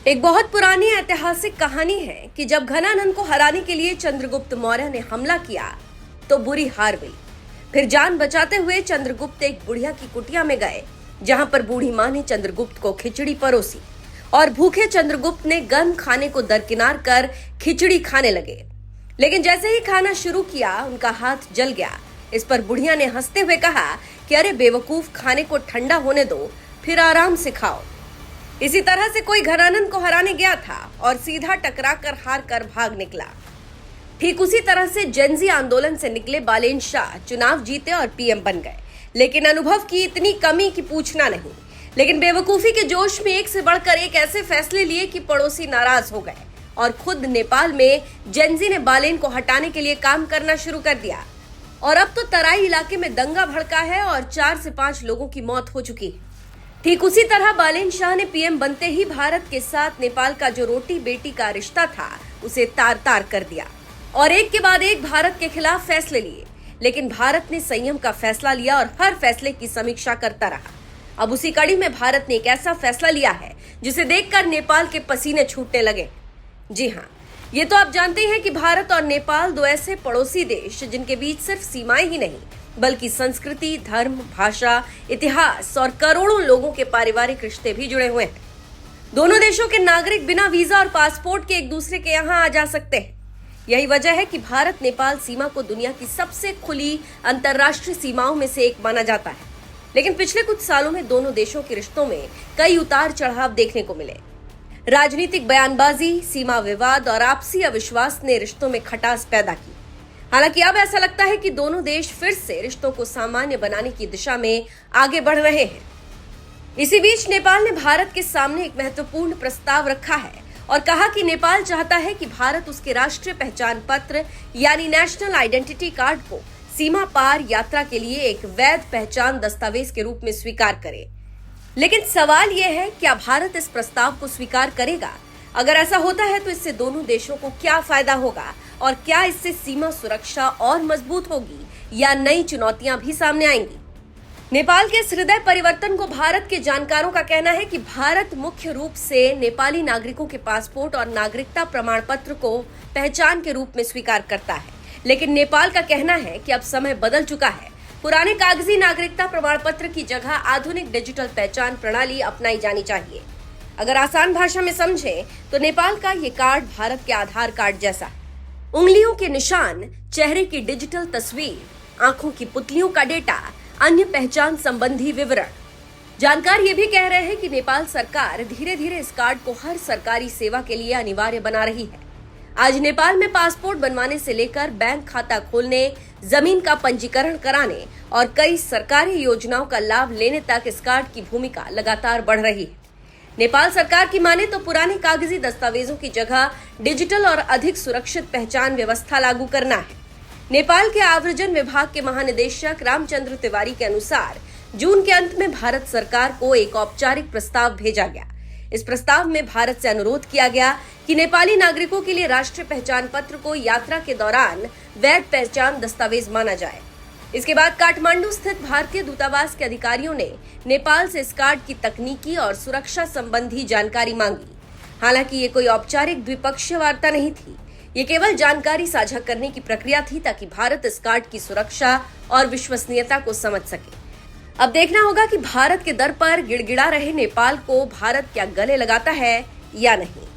एक बहुत पुरानी ऐतिहासिक कहानी है कि जब घनानंद को हराने के लिए चंद्रगुप्त मौर्य ने हमला किया तो बुरी हार हुई। फिर जान बचाते हुए चंद्रगुप्त एक बुढ़िया की कुटिया में गए, जहां पर बूढ़ी मां ने चंद्रगुप्त को खिचड़ी परोसी और भूखे चंद्रगुप्त ने गर्म खाने को दरकिनार कर खिचड़ी खाने लगे। लेकिन जैसे ही खाना शुरू किया उनका हाथ जल गया। इस पर बुढ़िया ने हंसते हुए कहा कि अरे बेवकूफ, खाने को ठंडा होने दो, फिर आराम से खाओ। इसी तरह से कोई घनानंद को हराने गया था और सीधा टकरा कर हार कर भाग निकला। ठीक उसी तरह से जेनजी आंदोलन से निकले बालेन शाह चुनाव जीते और पीएम बन गए, लेकिन अनुभव की इतनी कमी कि पूछना नहीं। लेकिन बेवकूफी के जोश में एक से बढ़कर एक ऐसे फैसले लिए कि पड़ोसी नाराज हो गए और खुद नेपाल में जेनजी ने बालेन को हटाने के लिए काम करना शुरू कर दिया। और अब तो तराई इलाके में दंगा भड़का है और 4 से 5 लोगों की मौत हो चुकी है। ठीक उसी तरह बालेन शाह ने पीएम बनते ही भारत के साथ नेपाल का जो रोटी बेटी का रिश्ता था उसे तार तार कर दिया और एक के बाद एक भारत के खिलाफ फैसले लिए। लेकिन भारत ने संयम का फैसला लिया और हर फैसले की समीक्षा करता रहा। अब उसी कड़ी में भारत ने एक ऐसा फैसला लिया है जिसे देखकर नेपाल के पसीने छूटने लगे। जी हाँ, ये तो आप जानते हैं कि भारत और नेपाल दो ऐसे पड़ोसी देश जिनके बीच सिर्फ सीमाएं ही नहीं बल्कि संस्कृति, धर्म, भाषा, इतिहास और करोड़ों लोगों के पारिवारिक रिश्ते भी जुड़े हुए हैं। दोनों देशों के नागरिक बिना वीजा और पासपोर्ट के एक दूसरे के यहाँ आ जा सकते हैं। यही वजह है कि भारत नेपाल सीमा को दुनिया की सबसे खुली अंतर्राष्ट्रीय सीमाओं में से एक माना जाता है। लेकिन पिछले कुछ सालों में दोनों देशों के रिश्तों में कई उतार चढ़ाव देखने को मिले। राजनीतिक बयानबाजी, सीमा विवाद और आपसी अविश्वास ने रिश्तों में खटास पैदा की। हालांकि अब ऐसा लगता है कि दोनों देश फिर से रिश्तों को सामान्य बनाने की दिशा में आगे बढ़ रहे हैं। इसी बीच नेपाल ने भारत के सामने एक महत्वपूर्ण प्रस्ताव रखा है और कहा कि नेपाल चाहता है कि भारत उसके राष्ट्रीय पहचान पत्र यानी नेशनल आइडेंटिटी कार्ड को सीमा पार यात्रा के लिए एक वैध पहचान दस्तावेज के रूप में स्वीकार करे। लेकिन सवाल यह है, क्या भारत इस प्रस्ताव को स्वीकार करेगा? अगर ऐसा होता है तो इससे दोनों देशों को क्या फायदा होगा और क्या इससे सीमा सुरक्षा और मजबूत होगी या नई चुनौतियां भी सामने आएंगी? नेपाल के इस हृदय परिवर्तन को भारत के जानकारों का कहना है कि भारत मुख्य रूप से नेपाली नागरिकों के पासपोर्ट और नागरिकता प्रमाण पत्र को पहचान के रूप में स्वीकार करता है। लेकिन नेपाल का कहना है कि अब समय बदल चुका है। पुराने कागजी नागरिकता प्रमाण पत्र की जगह आधुनिक डिजिटल पहचान प्रणाली अपनाई जानी चाहिए। अगर आसान भाषा में समझें तो नेपाल का ये कार्ड भारत के आधार कार्ड जैसा है। उंगलियों के निशान, चेहरे की डिजिटल तस्वीर, आंखों की पुतलियों का डेटा, अन्य पहचान संबंधी विवरण। जानकार ये भी कह रहे हैं कि नेपाल सरकार धीरे धीरे इस कार्ड को हर सरकारी सेवा के लिए अनिवार्य बना रही है। आज नेपाल में पासपोर्ट बनवाने से लेकर बैंक खाता खोलने, जमीन का पंजीकरण कराने और कई सरकारी योजनाओं का लाभ लेने तक इस कार्ड की भूमिका लगातार बढ़ रही है। नेपाल सरकार की माने तो पुराने कागजी दस्तावेजों की जगह डिजिटल और अधिक सुरक्षित पहचान व्यवस्था लागू करना है। नेपाल के आव्रजन विभाग के महानिदेशक रामचंद्र तिवारी के अनुसार जून के अंत में भारत सरकार को एक औपचारिक प्रस्ताव भेजा गया। इस प्रस्ताव में भारत से अनुरोध किया गया कि नेपाली नागरिकों के लिए राष्ट्रीय पहचान पत्र को यात्रा के दौरान वैध पहचान दस्तावेज माना जाए। इसके बाद काठमांडू स्थित भारतीय दूतावास के अधिकारियों ने नेपाल से इस कार्ड की तकनीकी और सुरक्षा संबंधी जानकारी मांगी। हालांकि ये कोई औपचारिक द्विपक्षीय वार्ता नहीं थी, ये केवल जानकारी साझा करने की प्रक्रिया थी ताकि भारत इस कार्ड की सुरक्षा और विश्वसनीयता को समझ सके। अब देखना होगा कि भारत के दर पर गिड़गिड़ा रहे नेपाल को भारत क्या गले लगाता है या नहीं।